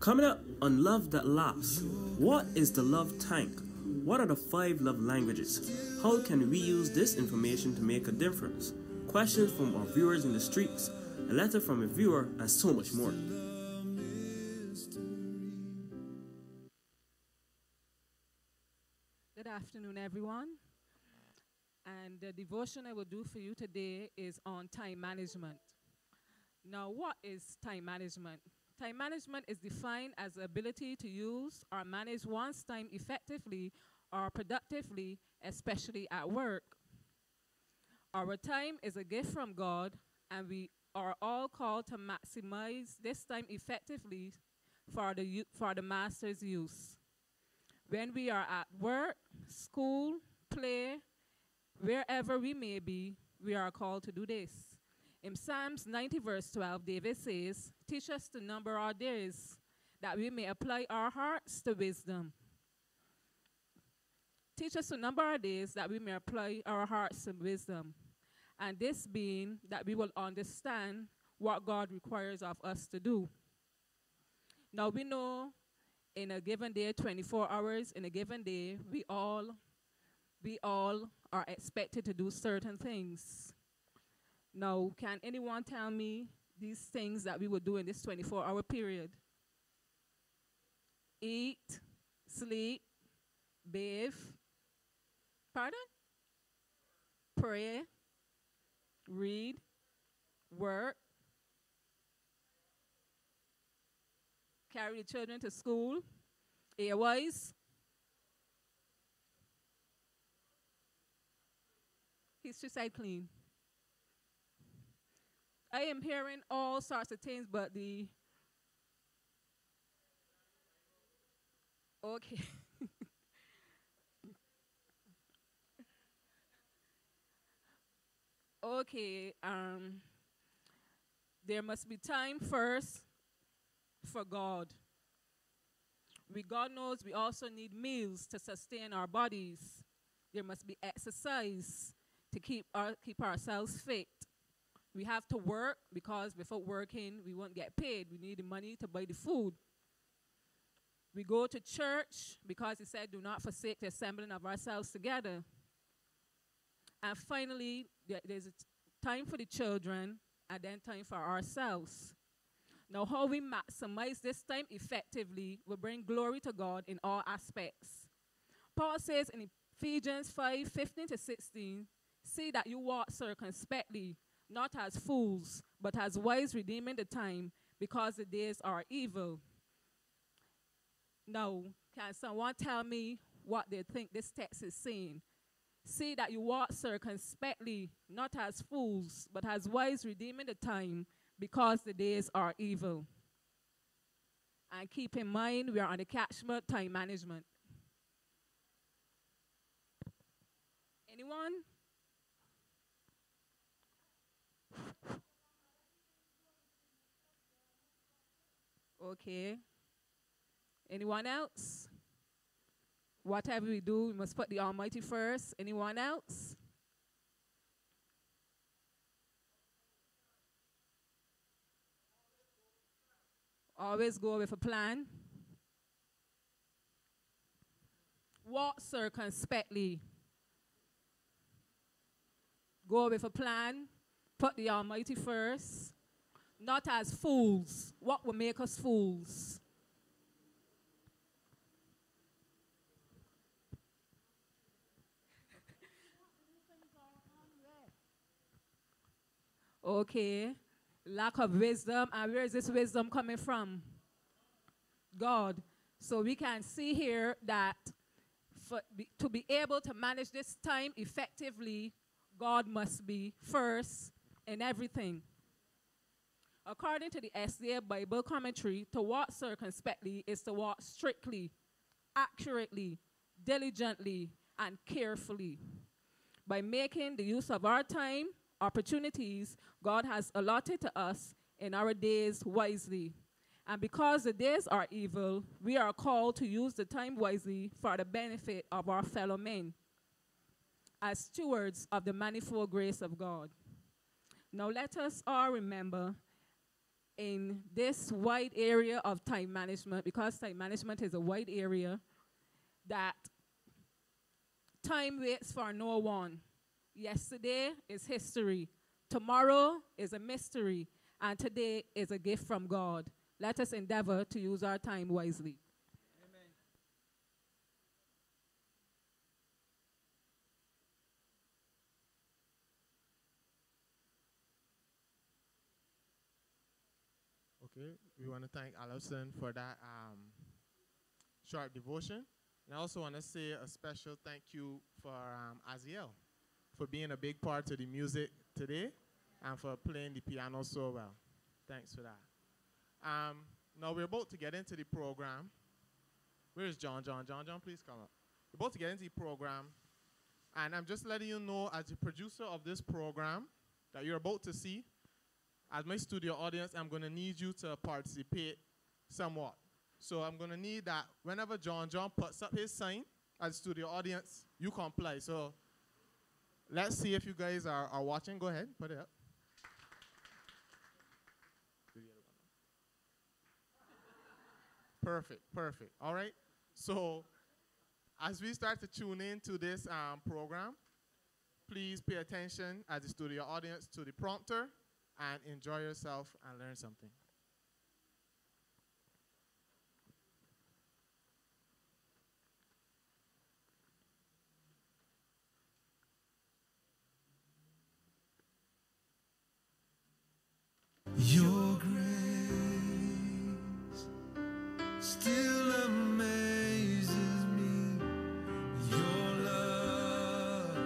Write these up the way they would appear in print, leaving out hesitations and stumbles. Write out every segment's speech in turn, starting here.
Coming up on Love That Lasts, what is the love tank? What are the 5 love languages? How can we use this information to make a difference? Questions from our viewers in the streets, a letter from a viewer, and so much more. Good afternoon, everyone. And the devotion I will do for you today is on time management. Now, what is time management? Time management is defined as the ability to use or manage one's time effectively or productively, especially at work. Our time is a gift from God, and we are all called to maximize this time effectively for the Master's use. When we are at work, school, play, wherever we may be, we are called to do this. In Psalms 90 verse 12, David says, "Teach us to number our days, that we may apply our hearts to wisdom." Teach us to number our days, that we may apply our hearts to wisdom. And this being that we will understand what God requires of us to do. Now we know in a given day, 24 hours in a given day, we all are expected to do certain things. Now, can anyone tell me these things that we will do in this 24-hour period? Eat, sleep, bathe, pardon? Pray, read, work, carry the children to school, airways, history side clean. I am hearing all sorts of things, but okay. Okay, there must be time first for God. God knows we also need meals to sustain our bodies. There must be exercise to keep ourselves fit. We have to work, because without working, we won't get paid. We need the money to buy the food. We go to church because he said, "Do not forsake the assembling of ourselves together." And finally, there's a time for the children and then time for ourselves. Now, how we maximize this time effectively will bring glory to God in all aspects. Paul says in Ephesians 5:15-16, "See that you walk circumspectly, not as fools, but as wise, redeeming the time, because the days are evil." Now, can someone tell me what they think this text is saying? "See that you walk circumspectly, not as fools, but as wise, redeeming the time, because the days are evil." And keep in mind, we are on the catchment time management. Anyone? Okay. Anyone else? Whatever we do, we must put the Almighty first. Anyone else? Always go with a plan. Walk circumspectly. Go with a plan. Put the Almighty first. Not as fools. What will make us fools? Okay. Lack of wisdom. And where is this wisdom coming from? God. So we can see here that to be able to manage this time effectively, God must be first in everything. According to the SDA Bible commentary, to walk circumspectly is to walk strictly, accurately, diligently, and carefully. By making the use of our time, opportunities God has allotted to us in our days wisely. And because the days are evil, we are called to use the time wisely for the benefit of our fellow men, as stewards of the manifold grace of God. Now let us all remember in this wide area of time management, because time management is a wide area, that time waits for no one. Yesterday is history. Tomorrow is a mystery. And today is a gift from God. Let us endeavor to use our time wisely. Okay, we want to thank Allison for that short devotion. And I also want to say a special thank you for Aziel for being a big part of the music today and for playing the piano so well. Thanks for that. Now we're about to get into the program. Where is John? John, please come up. We're about to get into the program. And I'm just letting you know, as the producer of this program that you're about to see, as my studio audience, I'm going to need you to participate somewhat. So I'm going to need that whenever John puts up his sign as studio audience, you comply. So let's see if you guys are watching. Go ahead, put it up. Perfect. All right. So as we start to tune in to this program, please pay attention as the studio audience to the prompter and enjoy yourself and learn something. Your grace still amazes me. Your love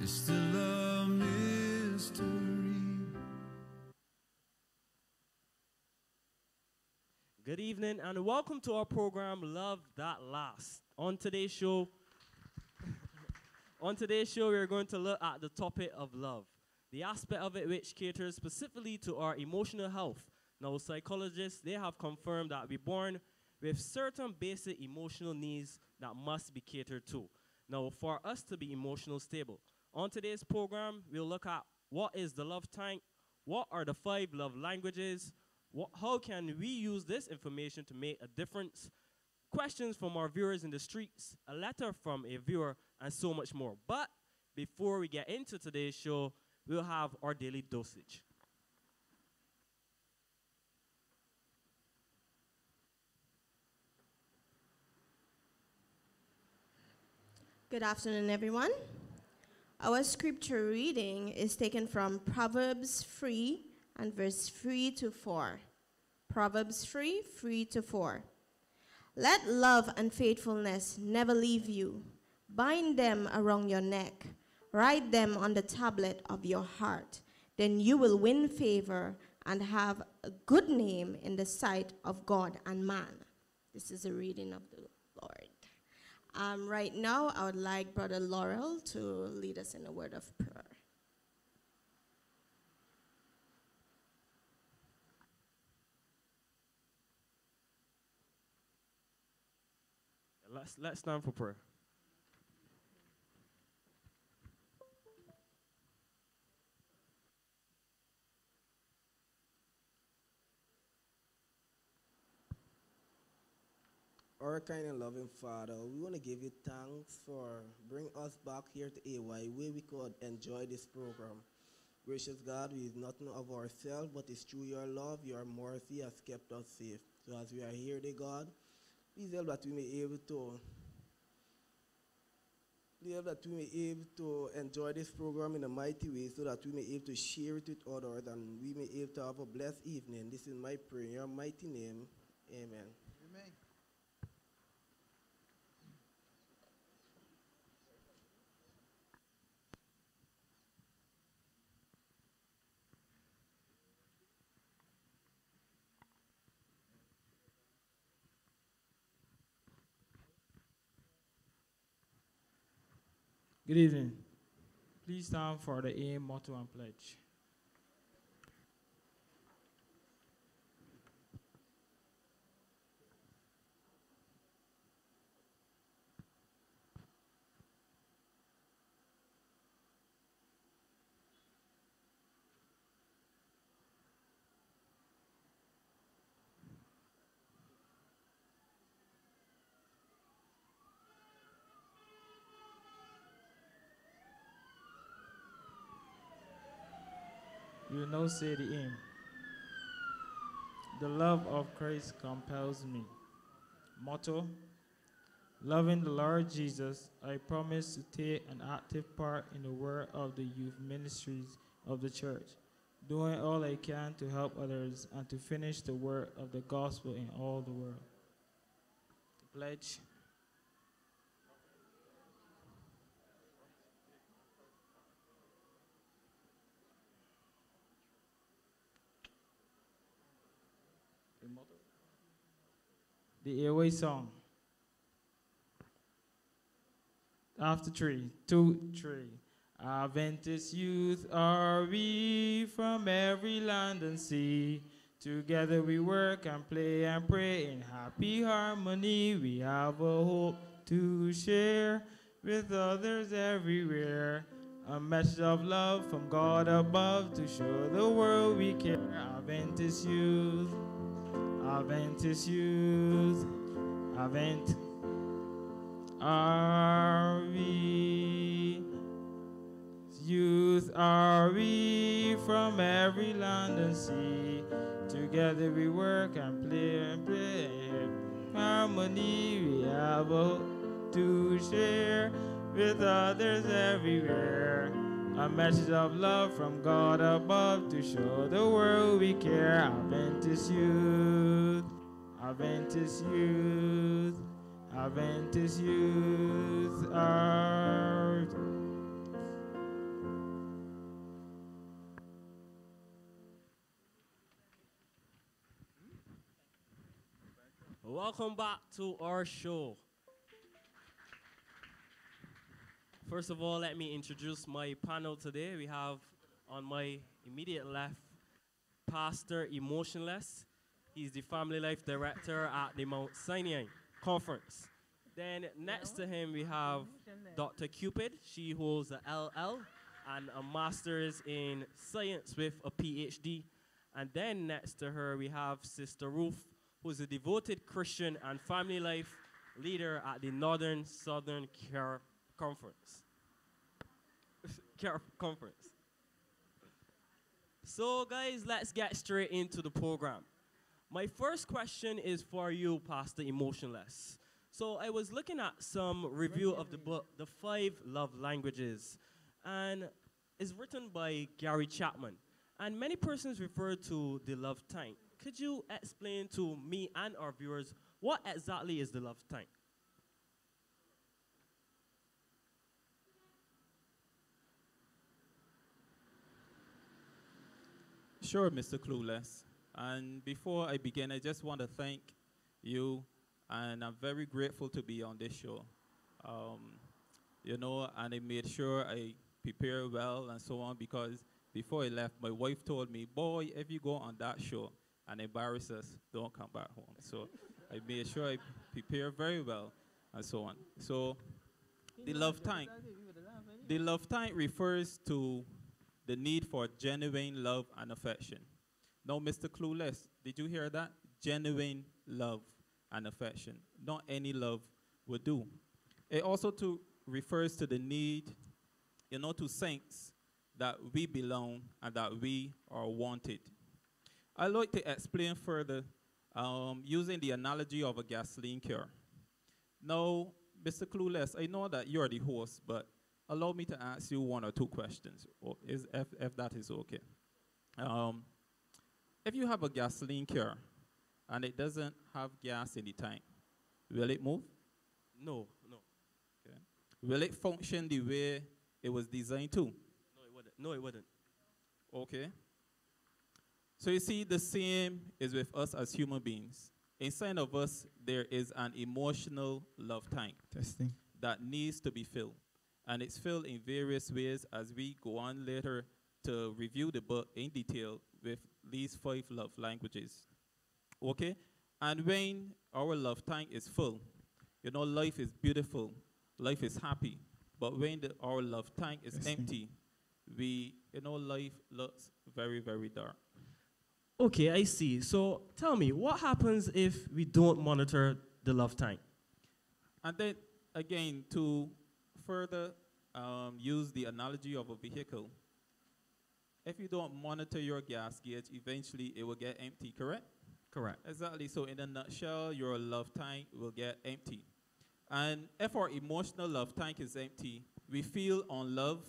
is still a mystery. Good evening and welcome to our program Love That Lasts. On today's show, we're going to look at the topic of love, the aspect of it which caters specifically to our emotional health. Now, psychologists, they have confirmed that we're born with certain basic emotional needs that must be catered to. Now, for us to be emotional stable, on today's program, we'll look at what is the love tank, what are the 5 love languages, how can we use this information to make a difference, questions from our viewers in the streets, a letter from a viewer, and so much more. But before we get into today's show, we'll have our daily dosage. Good afternoon, everyone. Our scripture reading is taken from Proverbs 3 and verse 3 to 4. Proverbs 3, 3 to 4. Let love and faithfulness never leave you. Bind them around your neck. Write them on the tablet of your heart. Then you will win favor and have a good name in the sight of God and man. This is a reading of the Lord. Right now, I would like Brother Laurel to lead us in a word of prayer. Let's stand for prayer. Our kind and loving Father, we want to give you thanks for bringing us back here to AY, where we could enjoy this program. Gracious God, we is nothing of ourselves, but it's through your love, your mercy has kept us safe. So as we are here, dear God, please help that we may able to enjoy this program in a mighty way, so that we may able to share it with others and we may able to have a blessed evening. This is my prayer in your mighty name. Amen. Amen. Good evening. Please stand for the aim, motto, and pledge. We will now say the aim. The love of Christ compels me. Motto: loving the Lord Jesus, I promise to take an active part in the work of the youth ministries of the church, doing all I can to help others and to finish the work of the gospel in all the world. The pledge. The airway song. After 3, 2, 3. Adventist youth are we from every land and sea. Together we work and play and pray in happy harmony. We have a hope to share with others everywhere. A message of love from God above to show the world we care. Adventist youth, Adventist youth, Advent are we. Youth are we from every land and sea. Together we work and play in harmony. We have a hope to share with others everywhere. A message of love from God above to show the world we care. Adventist youth, Adventist youth, Adventist youth are. Welcome back to our show. First of all, let me introduce my panel today. We have on my immediate left, Pastor Emotionless. He's the Family Life Director at the Mount Sinai Conference. Then next to him, we have Dr. Cupid. She holds a LL and a Master's in Science with a PhD. And then next to her, we have Sister Ruth, who's a devoted Christian and family life leader at the Northern Southern Care Conference. Care Conference. So guys, let's get straight into the program. My first question is for you, Pastor Emotionless. So I was looking at some review of the book, The 5 Love Languages, and it's written by Gary Chapman. And many persons refer to the love tank. Could you explain to me and our viewers what exactly is the love tank? Sure, Mr. Clueless. And before I begin, I just want to thank you, and I'm very grateful to be on this show. And I made sure I prepare well and so on, because before I left, my wife told me, boy, if you go on that show and embarrass us, don't come back home. So I made sure I prepare very well and so on. So the love tank. The love tank refers to the need for genuine love and affection. Now, Mr. Clueless, did you hear that? Genuine love and affection. Not any love would do. It also refers to the need, to sense that we belong and that we are wanted. I'd like to explain further using the analogy of a gasoline car. Now, Mr. Clueless, I know that you're the host, but allow me to ask you 1 or 2 questions, if that is okay. If you have a gasoline car and it doesn't have gas in the tank, will it move? No. Okay. Will it function the way it was designed to? No, it wouldn't. Okay. So you see, the same is with us as human beings. Inside of us, there is an emotional love tank. Testing. That needs to be filled. And it's filled in various ways as we go on later to review the book in detail with these 5 love languages. Okay? And when our love tank is full, life is beautiful, life is happy. But when our love tank is empty, life looks very, very dark. Okay, I see. So tell me, what happens if we don't monitor the love tank? And then, again, to further use the analogy of a vehicle, if you don't monitor your gas gauge, eventually it will get empty, correct? Correct. Exactly. So in a nutshell, your love tank will get empty. And if our emotional love tank is empty, we feel unloved.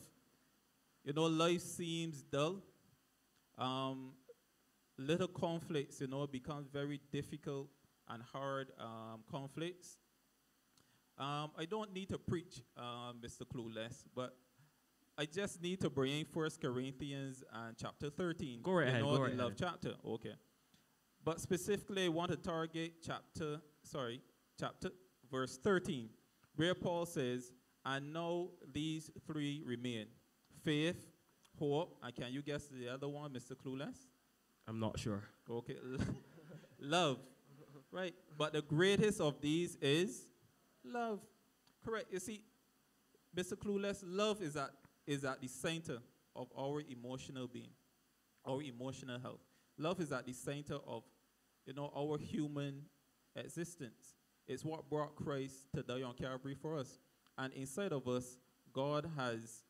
You know, life seems dull. Little conflicts, become very difficult and hard conflicts. I don't need to preach, Mr. Clueless, but I just need to bring 1 Corinthians and chapter 13. Go right ahead, go right the love ahead. chapter. Okay. But specifically, I want to target chapter verse 13, where Paul says, and now these three remain: faith, hope, and can you guess the other one, Mr. Clueless? I'm not sure. Okay, love, right? But the greatest of these is love. Correct. You see, Mr. Clueless, love is at the center of our emotional being, our emotional health. Love is at the center of, our human existence. It's what brought Christ to die on Calvary for us. And inside of us, God has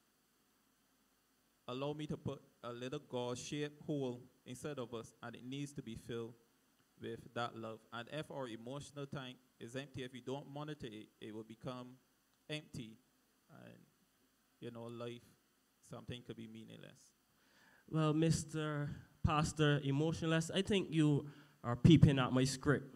allowed me to put a little God-shaped hole inside of us, and it needs to be filled with that love. And if our emotional tank is empty, if we don't monitor it, it will become empty. And, life, something could be meaningless. Well, Mr. Pastor Emotionless, I think you are peeping at my script.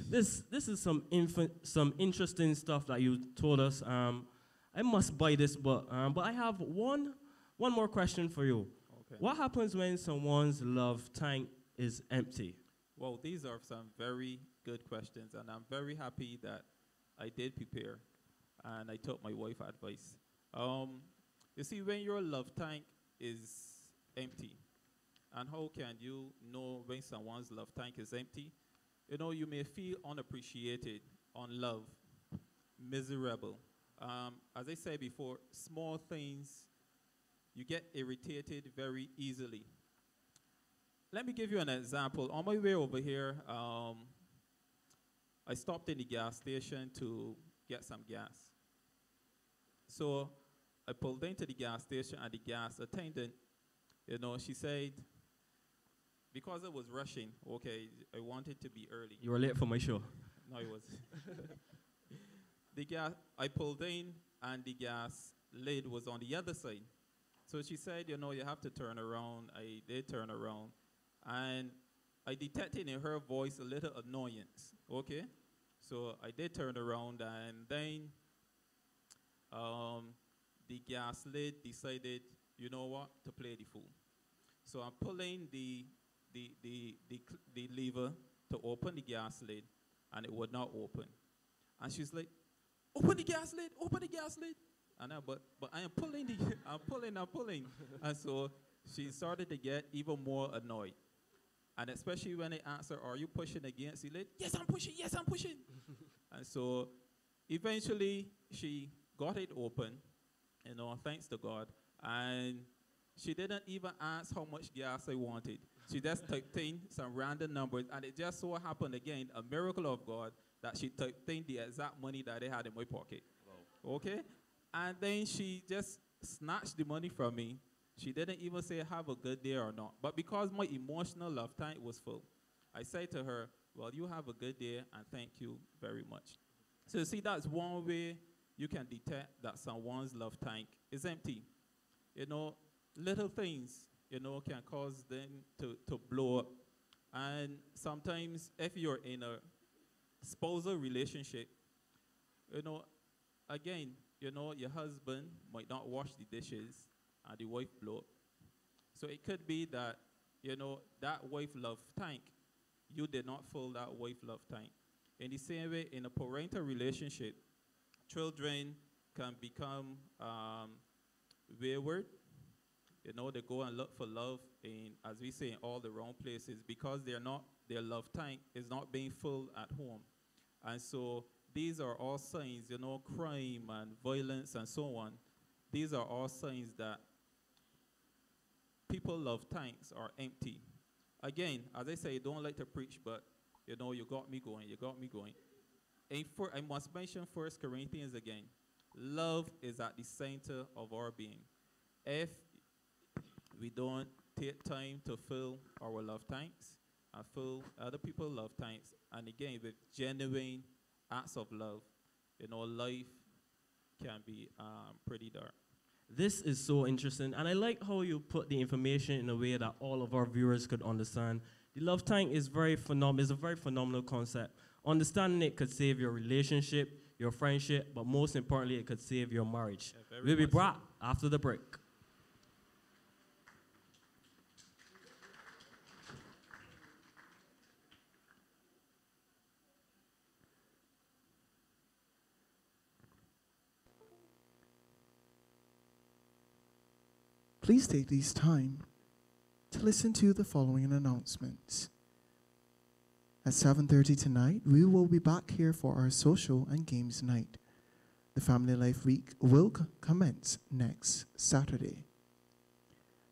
This is some interesting stuff that you told us. I must buy this book, but I have one more question for you. Okay. What happens when someone's love tank is empty? Well, these are some very good questions, and I'm very happy that I did prepare, and I took my wife's advice. You see, when your love tank is empty, and how can you know when someone's love tank is empty? You may feel unappreciated, unloved, miserable. As I said before, small things, you get irritated very easily. Let me give you an example. On my way over here, I stopped in the gas station to get some gas. So I pulled into the gas station, and the gas attendant, she said, because I was rushing, okay, I wanted to be early. You were late for my show. No, it was. I pulled in, and the gas lid was on the other side. So she said, you have to turn around. I did turn around. And I detected in her voice a little annoyance, okay? So I did turn around, and then the gas lid decided, you know what, to play the fool. So I'm pulling the lever to open the gas lid, and it would not open. And she's like, open the gas lid, open the gas lid. And but I am pulling I'm pulling. And so she started to get even more annoyed. And especially when I asked her, are you pushing against the lid? Yes, I'm pushing. And so eventually she got it open, thanks to God. And she didn't even ask how much gas I wanted. She just typed in some random numbers, and it just so happened again, a miracle of God, that she typed in the exact money that I had in my pocket. Wow. Okay? And then she just snatched the money from me. She didn't even say have a good day or not. But because my emotional love tank was full, I said to her, well, you have a good day, and thank you very much. So you see, that's one way you can detect that someone's love tank is empty. Little things, can cause them to blow up. And sometimes if you're in a spousal relationship, again, your husband might not wash the dishes and the wife blow up. So it could be that, that wife love tank, you did not fill that wife love tank. In the same way, in a parental relationship, children can become wayward. They go and look for love in, as we say, in all the wrong places, because their love tank is not being filled at home. And so these are all signs, crime and violence and so on. These are all signs that people's love tanks are empty. Again, as I say, I don't like to preach, but, you got me going. I must mention 1 Corinthians again. Love is at the center of our being. If we don't take time to fill our love tanks and fill other people's love tanks. And again, with genuine acts of love, life can be pretty dark. This is so interesting, and I like how you put the information in a way that all of our viewers could understand. The love tank is very phenomenal. It's a very phenomenal concept. Understanding it could save your relationship, your friendship, but most importantly, it could save your marriage. Yeah, We'll be much so. back after the break. Please take this time to listen to the following announcements. At 7:30 tonight, we will be back here for our social and games night. The Family Life Week will commence next Saturday.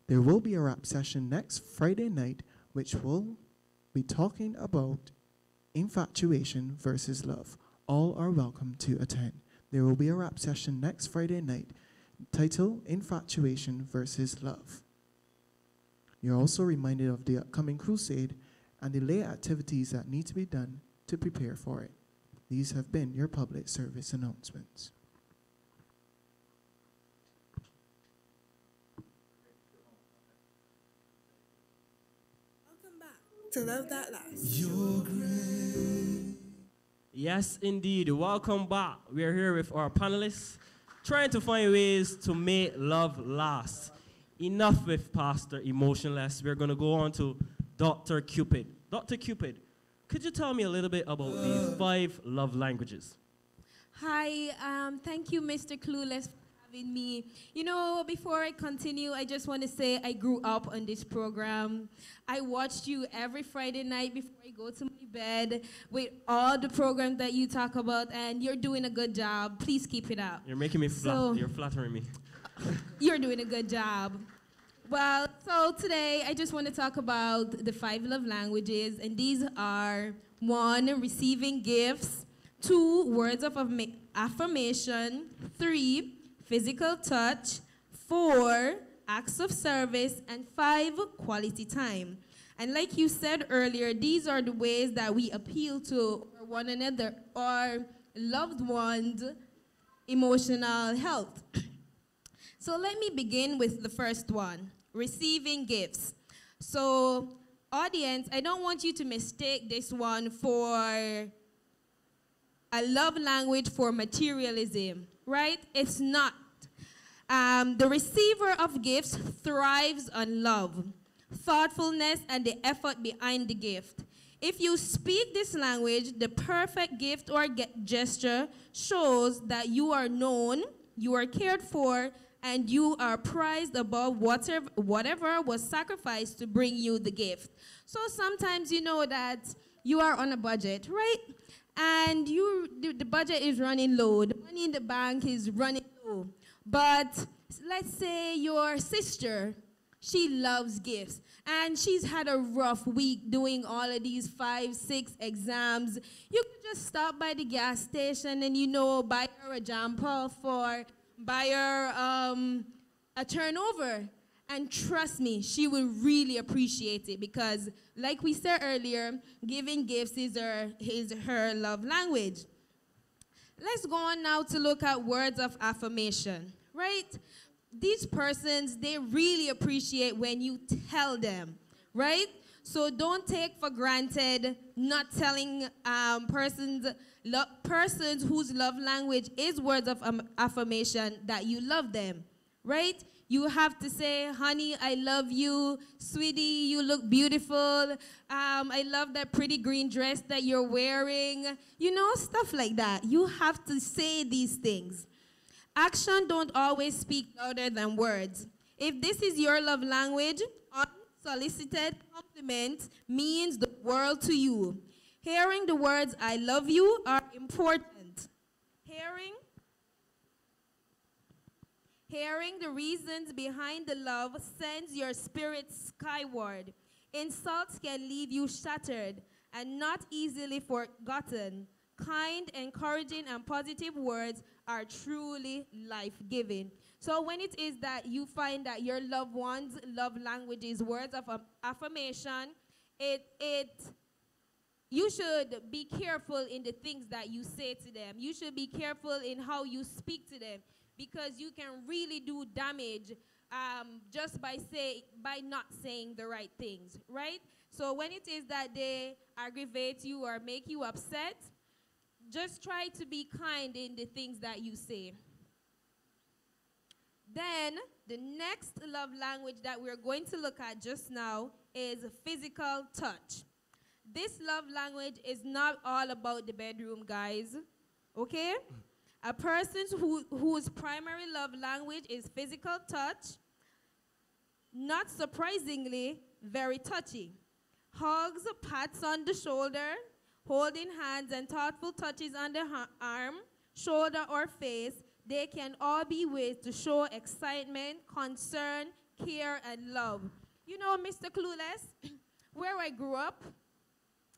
There will be a rap session next Friday night, which will be talking about infatuation versus love. All are welcome to attend. There will be a rap session next Friday night titled Infatuation versus Love. You're also reminded of the upcoming crusade and the lay activities that need to be done to prepare for it. These have been your public service announcements. Welcome back to Love That Lasts. You're great. Yes, indeed. Welcome back. We are here with our panelists, trying to find ways to make love last. Enough with Pastor Emotionless. We're going to go on to Dr. Cupid. Dr. Cupid, could you tell me a little bit about the 5 love languages? Hi, thank you, Mr. Clueless, for having me. Before I continue, I just want to say I grew up on this program. I watched you every Friday night before I go to my bed with all the programs that you talk about, and you're doing a good job. Please keep it up. You're making me you're flattering me. You're doing a good job. Well, so today I just want to talk about the 5 love languages, and these are 1, receiving gifts, 2, words of affirmation, 3, physical touch, 4, acts of service, and 5, quality time. And like you said earlier, these are the ways that we appeal to one another, our loved ones' emotional health. So let me begin with the first one, receiving gifts. So audience, I don't want you to mistake this one for a love language for materialism, right? It's not. The receiver of gifts thrives on love, thoughtfulness, and the effort behind the gift. If you speak this language, the perfect gift or gesture shows that you are known, you are cared for, and you are prized above whatever was sacrificed to bring you the gift. So sometimes you know that you are on a budget, right? And the budget is running low. The money in the bank is running low. But let's say your sister, she loves gifts. And she's had a rough week doing all of these 5, 6 exams. You could just stop by the gas station and, buy her a jumper buy her a turnover. And trust me, she will really appreciate it because, like we said earlier, giving gifts is her love language. Let's go on now to look at words of affirmation, right? These persons, they really appreciate when you tell them, right? So don't take for granted not telling persons whose love language is words of affirmation that you love them, right? You have to say, honey, I love you. Sweetie, you look beautiful. I love that pretty green dress that you're wearing. Stuff like that. You have to say these things. Action don't always speak louder than words. If this is your love language, unsolicited compliment means the world to you. Hearing the words, I love you, are important. Hearing the reasons behind the love sends your spirit skyward. Insults can leave you shattered and not easily forgotten. kind, encouraging, and positive words are truly life-giving. So when it is that you find that your loved ones' love language is words of affirmation, you should be careful in the things that you say to them. You should be careful in how you speak to them, because you can really do damage just by not saying the right things, right? So when it is that they aggravate you or make you upset, just try to be kind in the things that you say. Then the next love language that we're going to look at just now is physical touch. This love language is not all about the bedroom, guys, okay? A person whose primary love language is physical touch, not surprisingly, very touchy. Hugs, pats on the shoulder, holding hands, and thoughtful touches on the arm, shoulder, or face, they can all be ways to show excitement, concern, care, and love. You know, Mr. Clueless, where I grew up,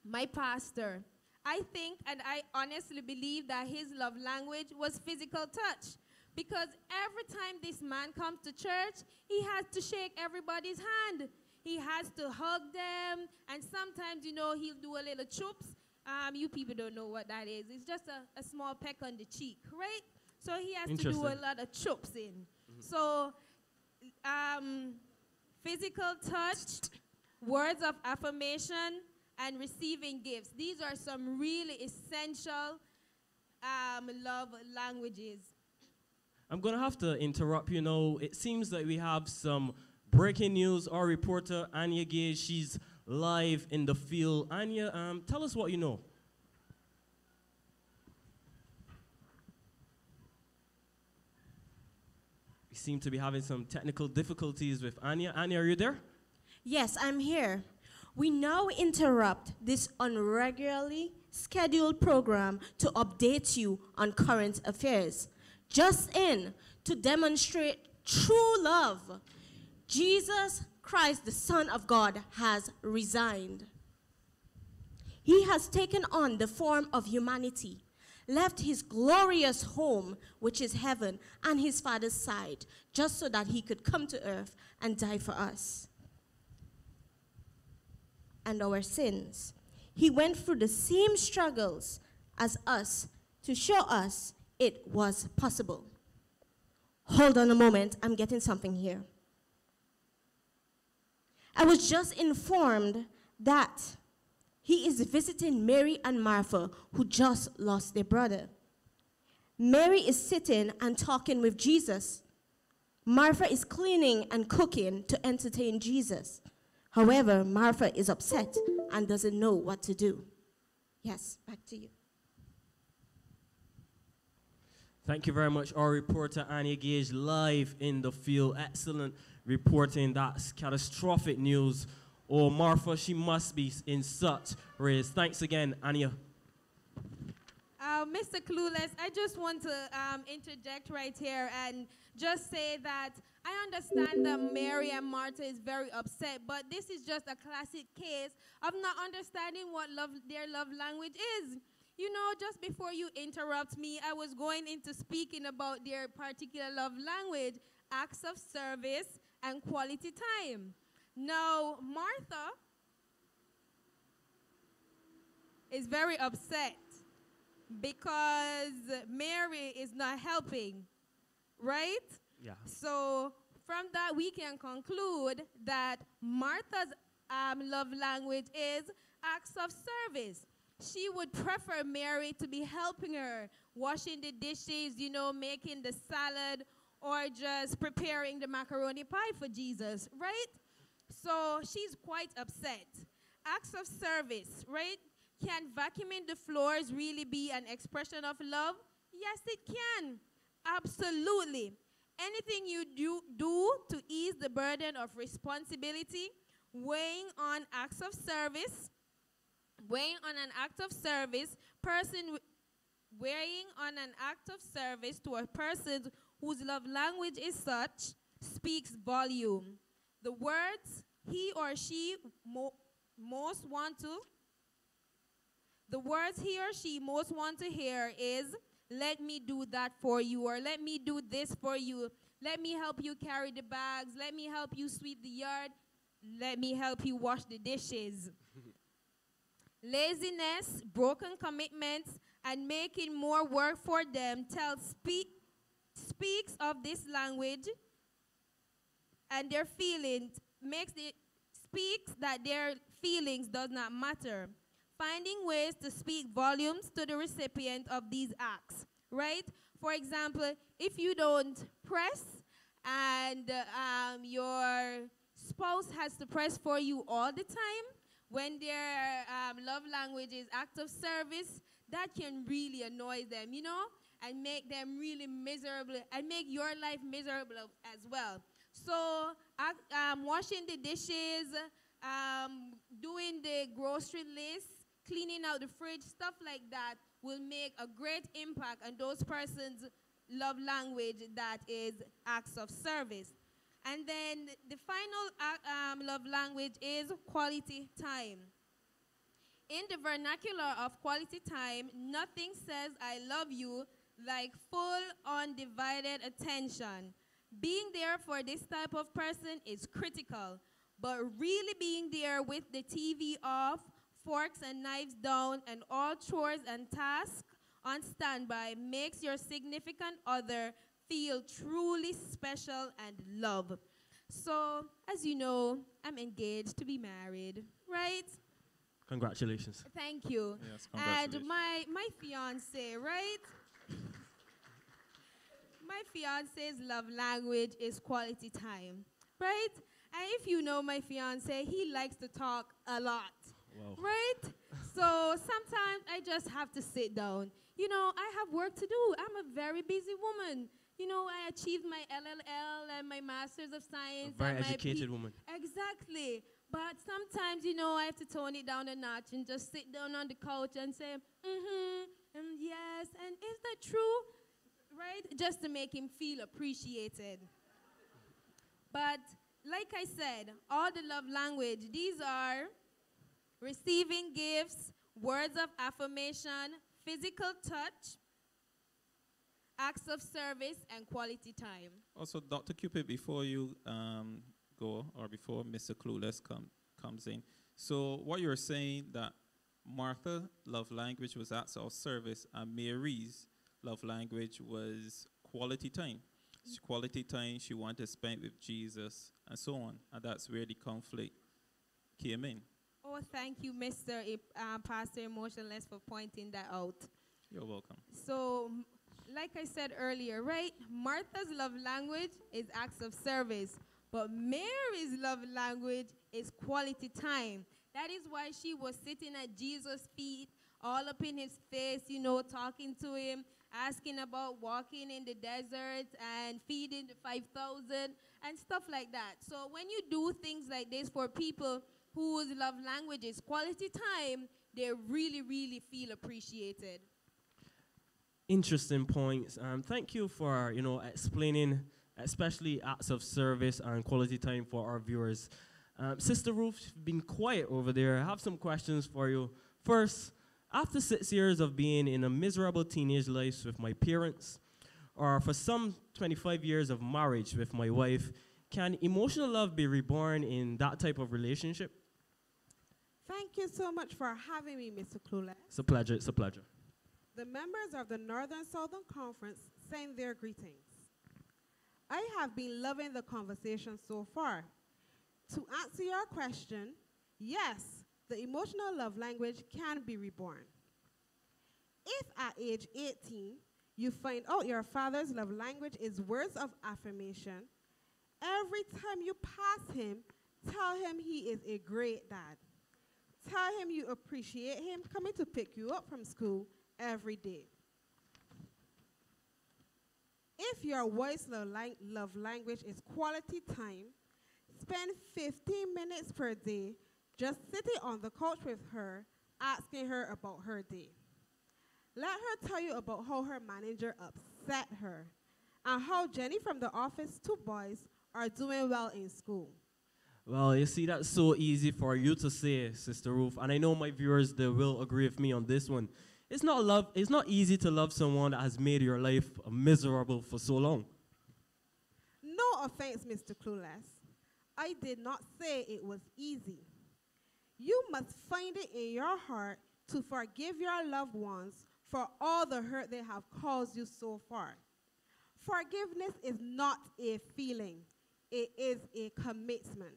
my pastor, I think and I honestly believe that his love language was physical touch. Because every time this man comes to church, he has to shake everybody's hand. He has to hug them, and sometimes, you know, he'll do a little chups. You people don't know what that is. It's just a small peck on the cheek, right? So he has to do a lot of chups in. So physical touch, words of affirmation, and receiving gifts. These are some really essential love languages. I'm going to have to interrupt you now. It seems that we have some breaking news. Our reporter, Anya Gage, she's live in the field. Anya, tell us what you know. We seem to be having some technical difficulties with Anya. Anya, are you there? Yes, I'm here. We now interrupt this unregularly scheduled program to update you on current affairs. Just in to demonstrate true love, Jesus Christ, the Son of God, has resigned. He has taken on the form of humanity, left his glorious home, which is heaven, and his Father's side, just so that he could come to earth and die for us and our sins. He went through the same struggles as us to show us it was possible. Hold on a moment, I'm getting something here. I was just informed that he is visiting Mary and Martha, who just lost their brother. Mary is sitting and talking with Jesus. Martha is cleaning and cooking to entertain Jesus. However, Martha is upset and doesn't know what to do. Yes, back to you. Thank you very much, our reporter, Anya Gage, live in the field. Excellent reporting. That's catastrophic news. Oh, Martha, she must be in such race. Thanks again, Anya. Mr. Clueless, I just want to interject right here and just say that I understand that Mary and Martha is very upset, but this is just a classic case of not understanding what their love language is. You know, just before you interrupt me, I was going into speaking about their particular love language, acts of service and quality time. Now, Martha is very upset because Mary is not helping, right? Yeah. So from that, we can conclude that Martha's love language is acts of service. She would prefer Mary to be helping her, washing the dishes, you know, making the salad, or just preparing the macaroni pie for Jesus, right? So she's quite upset. Acts of service, right? Can vacuuming the floors really be an expression of love? Yes, it can. Absolutely. Anything you do to ease the burden of responsibility, weighing on an act of service, weighing on an act of service to a person whose love language is such speaks volume. The words he or she most want to The words he or she most want to hear is, let me do that for you, or let me do this for you. Let me help you carry the bags. Let me help you sweep the yard. Let me help you wash the dishes. Laziness, broken commitments, and making more work for them speaks of this language and their feelings, speaks that their feelings does not matter. Finding ways to speak volumes to the recipient of these acts, right? For example, if you don't press and your spouse has to press for you all the time, when their love language is act of service, that can really annoy them, you know, and make them really miserable, and make your life miserable as well. So washing the dishes, doing the grocery list, cleaning out the fridge, stuff like that will make a great impact on those persons' love language that is acts of service. And then the final love language is quality time. In the vernacular of quality time, nothing says I love you like full undivided attention. Being there for this type of person is critical, but really being there with the TV off, forks and knives down, and all chores and tasks on standby makes your significant other feel truly special and loved. So, as you know, I'm engaged to be married, right? Congratulations. Thank you. Yes, congratulations. And my fiance, right? My fiance's love language is quality time, right? And if you know my fiance, he likes to talk a lot. Wow. Right? So sometimes I just have to sit down. You know, I have work to do. I'm a very busy woman. You know, I achieved my LLL and my Master's of Science. A very and my educated woman. Exactly. But sometimes, you know, I have to tone it down a notch and just sit down on the couch and say, yes, and is that true? Right? Just to make him feel appreciated. But like I said, all the love language, these are receiving gifts, words of affirmation, physical touch, acts of service, and quality time. Also, Dr. Cupid, before you go, or before Mr. Clueless comes in, so what you're saying that Martha's love language was acts of service, and Mary's love language was quality time. Quality time she wanted to spend with Jesus, and so on. And that's where the conflict came in. Oh, thank you, Mr. Pastor Emotionless, for pointing that out. You're welcome. So, like I said earlier, right? Martha's love language is acts of service, but Mary's love language is quality time. That is why she was sitting at Jesus' feet, all up in his face, you know, talking to him, asking about walking in the desert and feeding the 5,000 and stuff like that. So when you do things like this for people whose love language is quality time, they really, really feel appreciated. Interesting points. Thank you for, you know, explaining, especially acts of service and quality time for our viewers. Sister Ruth, you've been quiet over there. I have some questions for you. First, after 6 years of being in a miserable teenage life with my parents, or for some 25 years of marriage with my wife, can emotional love be reborn in that type of relationship? Thank you so much for having me, Mr. Clueless. It's a pleasure. It's a pleasure. The members of the Northern Southern Conference send their greetings. I have been loving the conversation so far. To answer your question, yes, the emotional love language can be reborn. If at age 18, you find out your father's love language is words of affirmation, every time you pass him, tell him he is a great dad. Tell him you appreciate him coming to pick you up from school every day. If your wife's love language is quality time, spend 15 minutes per day just sitting on the couch with her, asking her about her day. Let her tell you about how her manager upset her and how Jenny from the office 2 boys are doing well in school. Well, you see, that's so easy for you to say, Sister Ruth, and I know my viewers, they will agree with me on this one. It's not easy to love someone that has made your life miserable for so long. No offense, Mr. Clueless. I did not say it was easy. You must find it in your heart to forgive your loved ones for all the hurt they have caused you so far. Forgiveness is not a feeling. It is a commitment.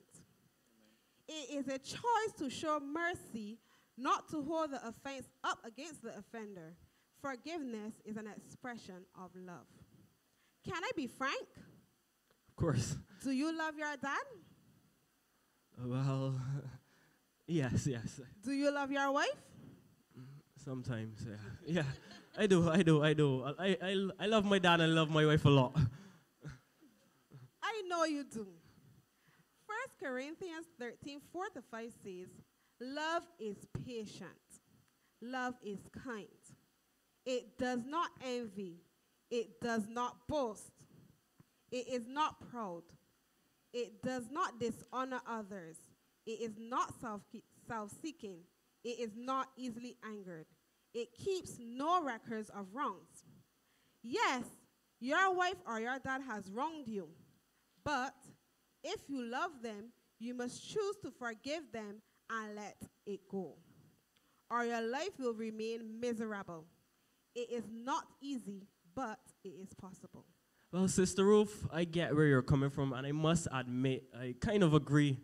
It is a choice to show mercy, not to hold the offense up against the offender. Forgiveness is an expression of love. Can I be frank? Of course. Do you love your dad? Well, yes. Do you love your wife? Sometimes, yeah. Yeah, I do. I love my dad and I love my wife a lot. I know you do. 1 Corinthians 13:4-5 says, love is patient. Love is kind. It does not envy. It does not boast. It is not proud. It does not dishonor others. It is not self-seeking. It is not easily angered. It keeps no records of wrongs. Yes, your wife or your dad has wronged you, but if you love them, you must choose to forgive them and let it go, or your life will remain miserable. It is not easy, but it is possible. Well, Sister Ruth, I get where you're coming from, and I must admit, I kind of agree.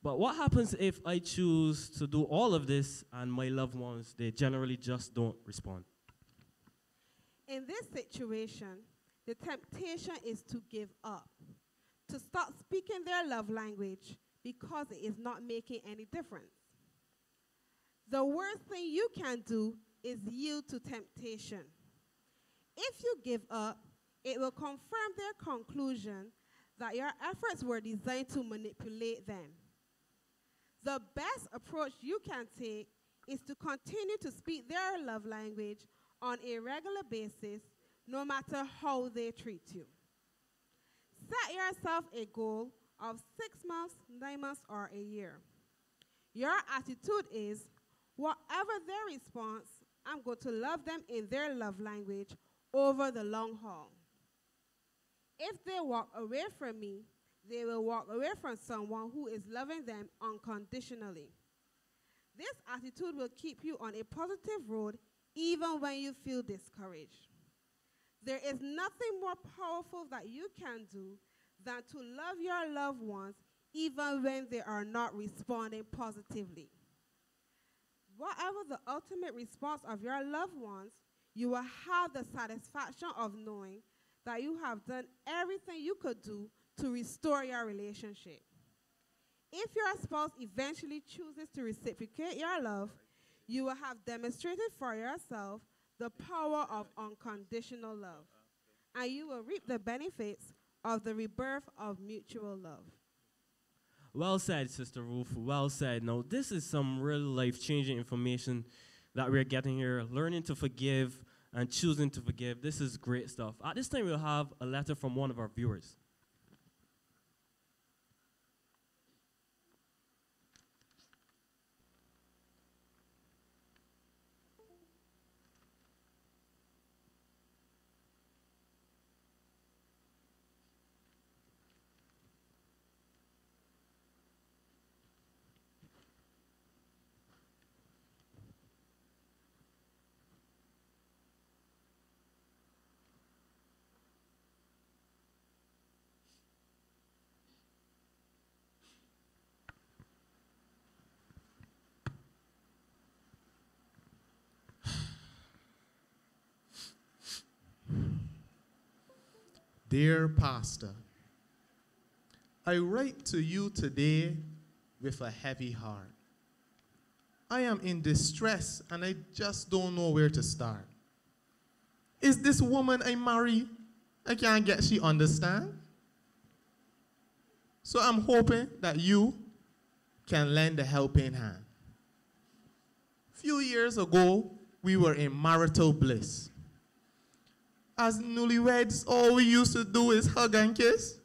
But what happens if I choose to do all of this and my loved ones, they generally just don't respond? In this situation, the temptation is to give up, to stop speaking their love language because it is not making any difference. The worst thing you can do is yield to temptation. If you give up, it will confirm their conclusion that your efforts were designed to manipulate them. The best approach you can take is to continue to speak their love language on a regular basis, no matter how they treat you. Set yourself a goal of 6 months, 9 months, or a year. Your attitude is, whatever their response, I'm going to love them in their love language over the long haul. If they walk away from me, they will walk away from someone who is loving them unconditionally. This attitude will keep you on a positive road even when you feel discouraged. There is nothing more powerful that you can do than to love your loved ones even when they are not responding positively. Whatever the ultimate response of your loved ones, you will have the satisfaction of knowing that you have done everything you could do to restore your relationship. If your spouse eventually chooses to reciprocate your love, you will have demonstrated for yourself the power of unconditional love, and you will reap the benefits of the rebirth of mutual love. Well said, Sister Ruth. Well said. Now, this is some real life-changing information that we're getting here. Learning to forgive and choosing to forgive. This is great stuff. At this time, we'll have a letter from one of our viewers. Dear Pastor, I write to you today with a heavy heart. I am in distress and I just don't know where to start. Is this woman I marry, I can't get she understand? So I'm hoping that you can lend a helping hand. Few years ago, we were in marital bliss. As newlyweds, all we used to do is hug and kiss.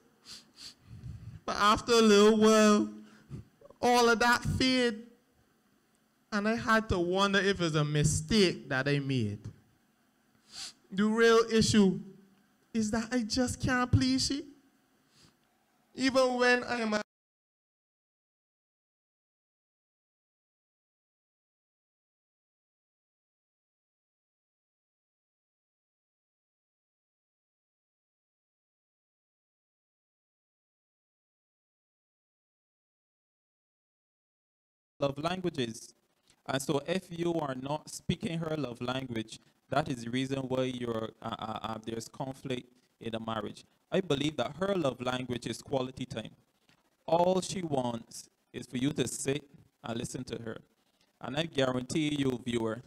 But after a little while, all of that fade. And I had to wonder if it's a mistake that I made. The real issue is that I just can't please she. Even when I am love languages. And so if you are not speaking her love language, that is the reason why there's conflict in the marriage. I believe that her love language is quality time. All she wants is for you to sit and listen to her. And I guarantee you, viewer,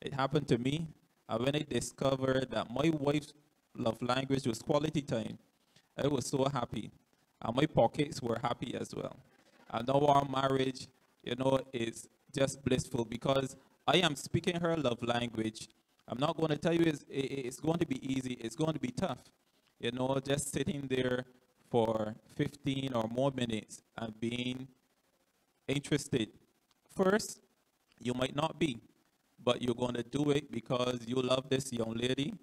it happened to me. And when I discovered that my wife's love language was quality time, I was so happy. And my pockets were happy as well. And now our marriage, is just blissful because I am speaking her love language. I'm not going to tell you it's going to be easy. It's going to be tough. Just sitting there for 15 or more minutes and being interested. First, you might not be, but you're going to do it because you love this young lady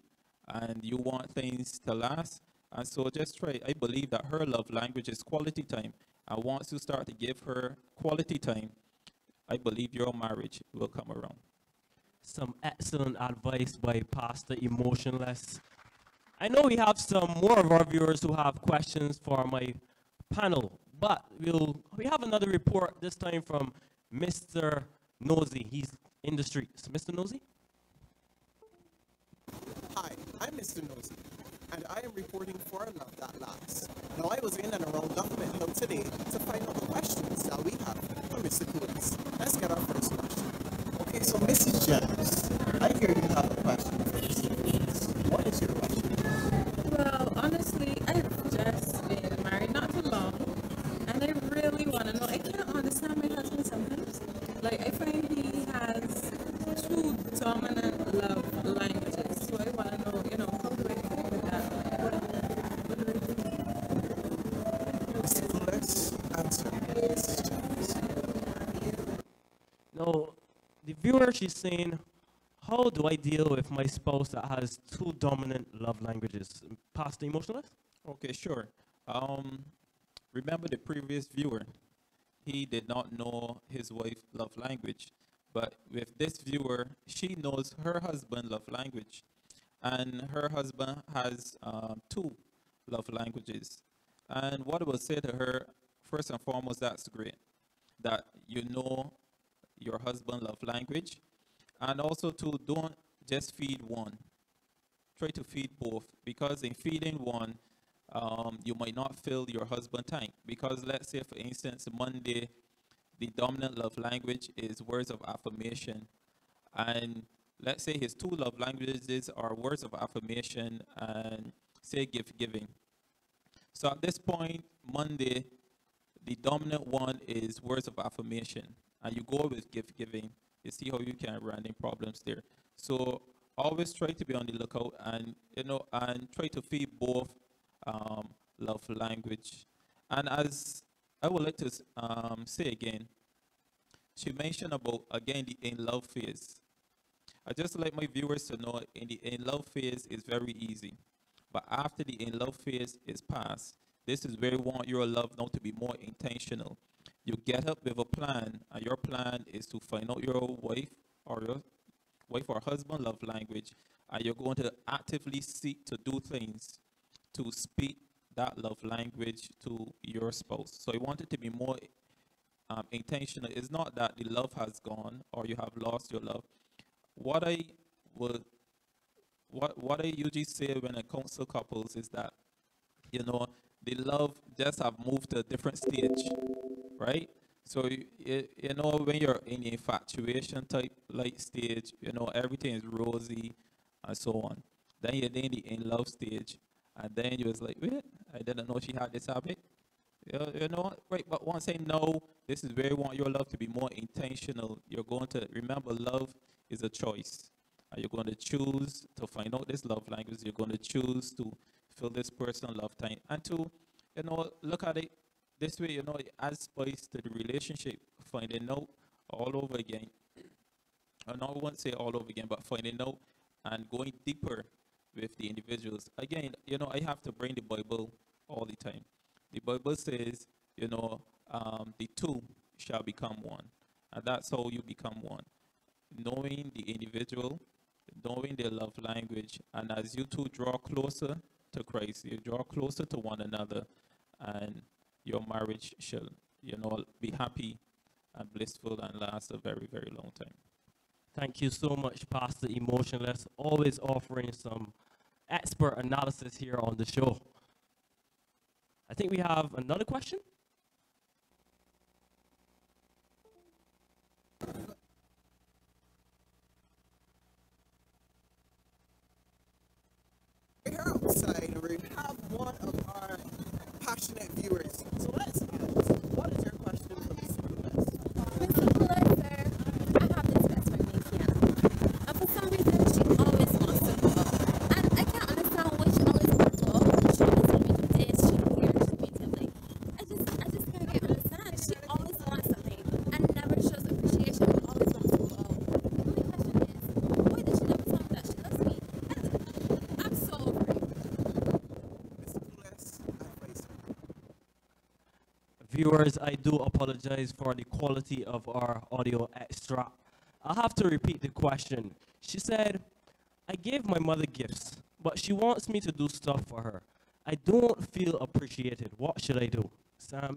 and you want things to last. And so just try. I believe that her love language is quality time. And once you start to give her quality time, I believe your marriage will come around. Some excellent advice by Pastor Emotionless. I know we have some more of our viewers who have questions for my panel, but we have another report, this time from Mr. Nosy. He's in the streets. Mr. Nosy? Hi, I'm Mr. Nosy, and I am reporting for Love That Lasts. Now, I was in and around Government Hill today to find out the questions that we have for Mr. Coates. Let's get our first question. Okay, so Mrs. Janice, I hear you have a question for Mr. Coates. What is your question? Well, honestly, I've just been married not too long, and I really want to know. I can't understand my husband sometimes. Like, I find he has two dominant love languages, so I want to know, how do I cope with that? What do I do? Let's answer Mrs. Janice. No, the viewer, she's saying, how do I deal with my spouse that has two dominant love languages? Pastor Emotionless? Okay, sure. Remember the previous viewer. He did not know his wife's love language. But with this viewer, she knows her husband's love language. And her husband has two love languages. And what I will say to her, first and foremost, that's great. That you know your husband's love language. And also to don't just feed one. Try to feed both. Because in feeding one, you might not fill your husband's tank. Because let's say, for instance, Monday, the dominant love language is words of affirmation. And let's say his two love languages are words of affirmation and, say, gift giving. So at this point, Monday, the dominant one is words of affirmation. And you go with gift giving. You see how you can run into problems there. So always try to be on the lookout and, and try to feed both love language. And as I would like to say again, she mentioned about, again, the in-love phase. I just like my viewers to know in the in-love phase is very easy. But after the in-love phase is passed, this is where you want your love now to be more intentional. You get up with a plan, and your plan is to find out your wife or husband love language, and you're going to actively seek to do things to speak that love language to your spouse. So you want it to be more intentional. It's not that the love has gone or you have lost your love. What I usually say when I counsel couples is that, the love just have moved to a different stage, right? So, when you're in the infatuation type like stage, everything is rosy and so on. Then you're in the in-love stage, and then you was like, wait, I didn't know she had this habit. Right? But once I know, this is where you want your love to be more intentional. You're going to remember love is a choice. And you're going to choose to find out this love language. You're going to choose to fill this person love time. And to, look at it this way, it adds spice to the relationship, finding out all over again. And I won't say all over again, but finding out and going deeper with the individuals. Again, I have to bring the Bible all the time. The Bible says, the two shall become one. And that's how you become one. Knowing the individual, knowing their love language, and as you two draw closer to Christ, you draw closer to one another, and your marriage shall, be happy and blissful and last a very, very long time. Thank you so much, Pastor Emotionless, always offering some expert analysis here on the show. I think we have another question. Here outside, we have one of our passionate viewers. So let's ask, what is your question for Mr. Lewis? Mr. Lewis, sir, I have this best friend named Kiana. And for some reason, she always wants to go out. And I can't understand why she always wants to go out. She always tells me to this, she here, she meets him. Like, I just can't get understand. She always wants something and never shows appreciation, but always wants to go out. My question is, why does she never tell me that she loves me? I'm so over it. Viewers, I do apologize for the quality of our audio extract. I'll have to repeat the question. She said, I gave my mother gifts, but she wants me to do stuff for her. I don't feel appreciated. What should I do?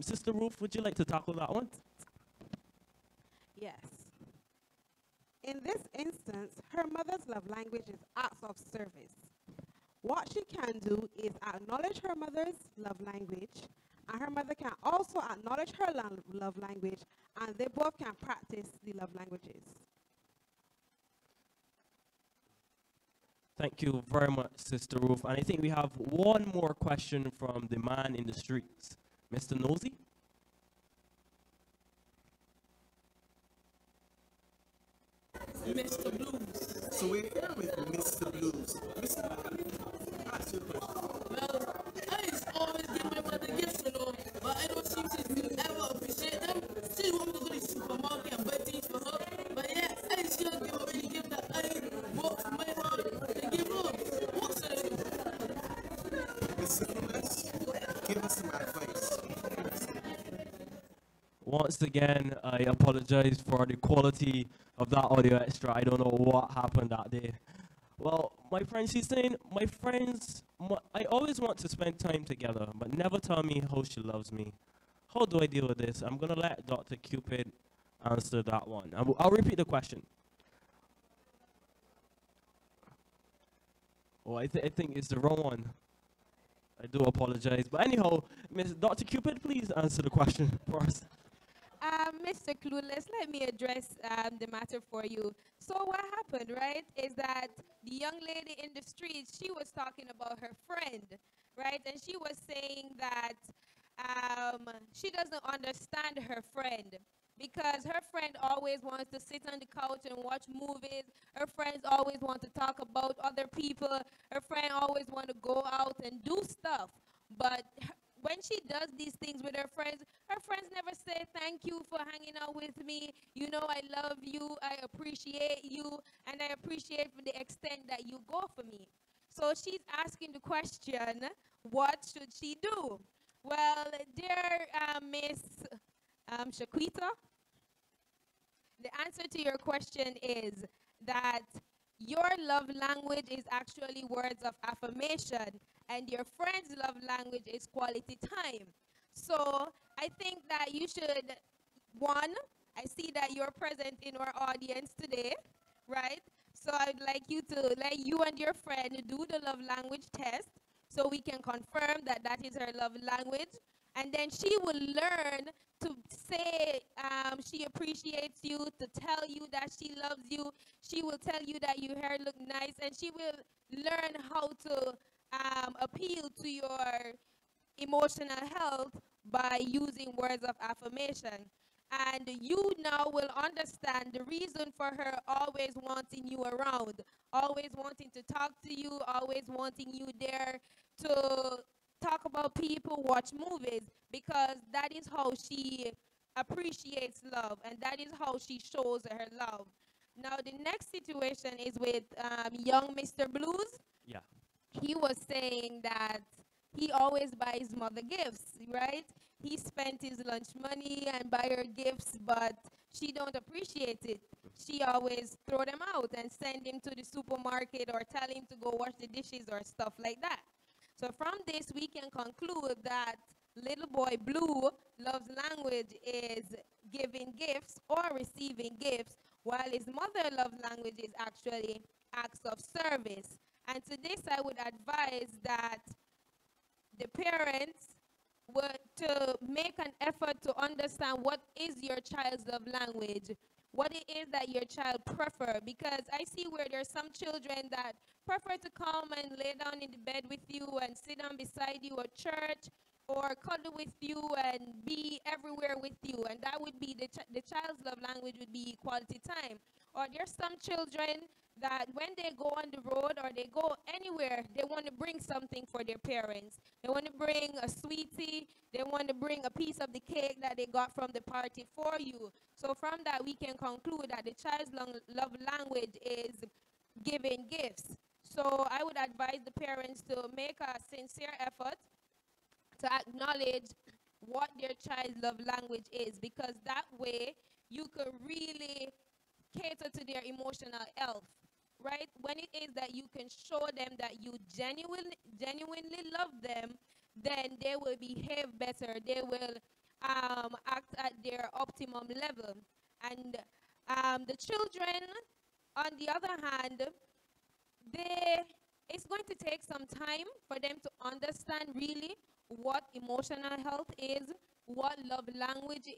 Sister Ruth, would you like to tackle that one? Yes. In this instance, her mother's love language is acts of service. What she can do is acknowledge her mother's love language, and her mother can also acknowledge her love language, and they both can practice the love languages. Thank you very much, Sister Ruth. And I think we have one more question from the man in the streets, Mr. Nosy. Mr. Blues. So we're here with Mr. Blues. Mr. Blues, ask your question. Well, I used to always give my mother gifts, but I don't seem to ever appreciate them. Still want me to go to the supermarket and buy things for her. But yeah, I still give her any gift that I work for my heart and give her. What should I do? Mr. Lewis, give us some advice. Once again, I apologize for the quality of that audio extra. I don't know what happened that day. Well, my friend, she's saying, my friends, I always want to spend time together, but never tell me how she loves me. How do I deal with this? I'm going to let Dr. Cupid answer that one. I'll repeat the question. Oh, I think it's the wrong one. I do apologize. But anyhow, Dr. Cupid, please answer the question for us. Mr. Clueless, let me address the matter for you. So what happened, right, is that the young lady in the street, she was talking about her friend, right? And she was saying that she doesn't understand her friend because her friend always wants to sit on the couch and watch movies. Her friends always want to talk about other people. Her friend always want to go out and do stuff. But when she does these things with her friends never say, thank you for hanging out with me. You know, I love you, I appreciate you, and I appreciate the extent that you go for me. So she's asking the question, what should she do? Well, dear Miss Shaquita, the answer to your question is that your love language is actually words of affirmation, and your friend's love language is quality time. So I think that you should, one, I see that you're present in our audience today, right? So I'd like you to let you and your friend do the love language test so we can confirm that that is her love language. And then she will learn to say she appreciates you, to tell you that she loves you. She will tell you that your hair look nice, and she will learn how to appeal to your emotional health by using words of affirmation. And you now will understand the reason for her always wanting you around, always wanting to talk to you, always wanting you there to talk about people watch movies because that is how she appreciates love and that is how she shows her love. Now, the next situation is with young Mr. Blues. Yeah. He was saying that he always buys mother gifts, right? He spent his lunch money and buy her gifts, but she don't appreciate it. She always throw them out and send him to the supermarket or tell him to go wash the dishes or stuff like that. So from this, we can conclude that little boy Blue love's language is giving gifts or receiving gifts, while his mother love language is actually acts of service. And to this, I would advise that the parents were to make an effort to understand what is your child's love language, what it is that your child prefer, because I see where there's some children that prefer to come and lay down in the bed with you and sit down beside you at church or cuddle with you and be everywhere with you, and that would be the child's love language would be quality time. Or there's some children that when they go on the road or they go anywhere, they want to bring something for their parents. They want to bring a sweetie. They want to bring a piece of the cake that they got from the party for you. So from that, we can conclude that the child's love language is giving gifts. So I would advise the parents to make a sincere effort to acknowledge what their child's love language is, because that way you can really cater to their emotional health, right? When it is that you can show them that you genuinely love them, then they will behave better. They will act at their optimum level. And the children, on the other hand, it's going to take some time for them to understand really what emotional health is, what love language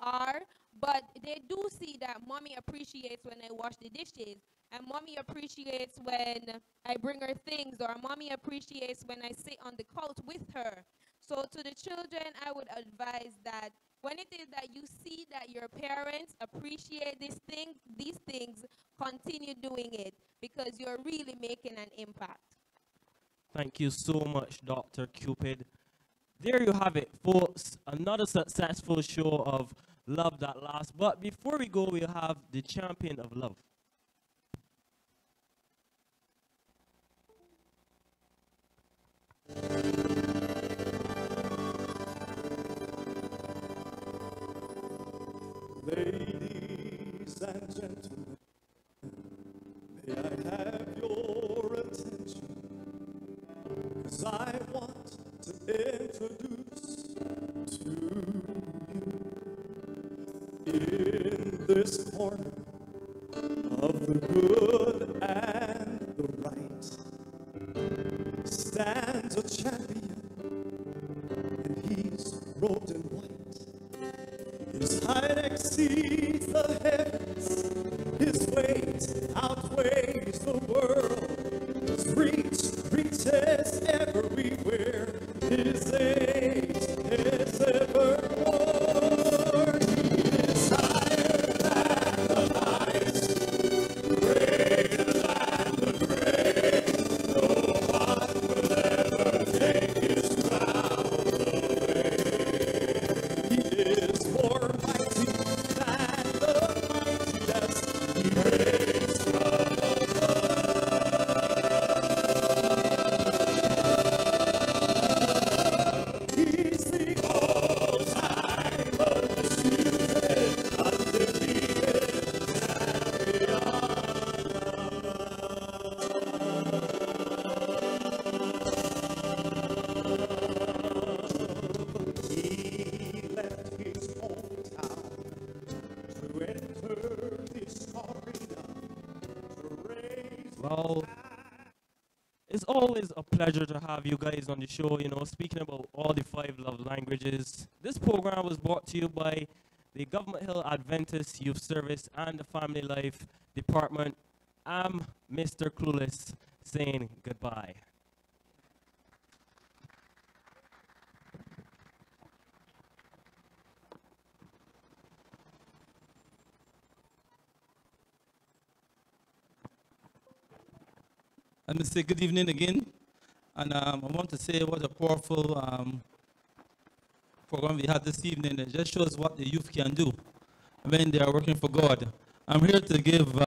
are, but they do see that mommy appreciates when I wash the dishes, and mommy appreciates when I bring her things, or mommy appreciates when I sit on the couch with her. So to the children, I would advise that when it is that you see that your parents appreciate these things, continue doing it, because you're really making an impact. Thank you so much, Dr. Cupid. There you have it, folks. Another successful show of Love That Lasts. But before we go, we'll have the champion of love. Ladies and gentlemen, may I have your attention? 'Cause I want to introduce to you, in this corner of the good and the right, stands a champion, and he's robed in white. His height exceeds the heavens, his weight outweighs the world, his reach reaches everywhere, his age is evermore. He's higher than the highest, greater than the great. No one will ever take his crown away. He is more mighty than the mightiest. He reigns from He's the all-time undisputed, undefeated champion. He left his hometown to enter this arena to raise. Well, it's always a pleasure to have you guys on the show, you know, speaking about all the 5 love languages. This program was brought to you by the Government Hill Adventist Youth Service and the Family Life Department. I'm Mr. Clueless saying goodbye. I'm going to say good evening again. And I want to say what a powerful program we had this evening. It just shows what the youth can do when they are working for God. I'm here to give